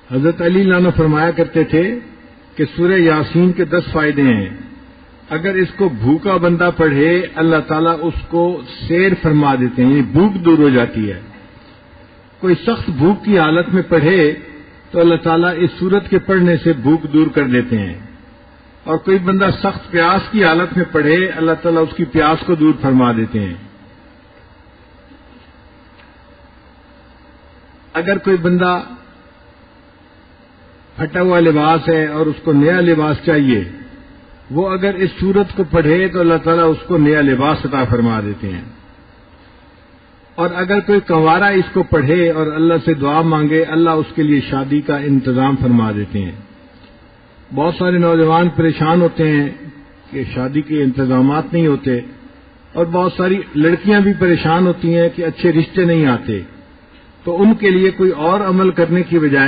حضرت علی لانا فرمایا کرتے تھے کہ سورہ یاسین کے 10 فائدے ہیں، اگر اس کو بھوکا بندہ پڑھے اللہ تعالیٰ اس کو سیر فرما دیتے ہیں، یعنی بھوک دور ہو جاتی ہے۔ کوئی سخت بھوک کی حالت میں پڑھے تو اللہ تعالیٰ اس سورت کے پڑھنے سے بھوک دور کر دیتے ہیں، اور کوئی بندہ سخت پیاس کی حالت میں پڑھے اللہ تعالیٰ اس کی پیاس کو دور فرما دیتے ہیں۔ اگر کوئی بندہ پھٹا ہوا لباس ہے اور اس کو نیا لباس چاہیے، وہ اگر اس سورت کو پڑھے تو اللہ تعالیٰ اس کو نیا لباس عطا فرما دیتے ہیں۔ اور اگر کوئی کنوارا اس کو پڑھے اور اللہ سے دعا مانگے، اللہ اس کے لیے شادی کا انتظام فرما دیتے ہیں۔ بہت سارے نوجوان پریشان ہوتے ہیں کہ شادی کے انتظامات نہیں ہوتے، اور بہت ساری لڑکیاں بھی پریشان ہوتی ہیں کہ اچھے رشتے نہیں آتے، تو ان کے لیے کوئی اور عمل کرنے کی بجائے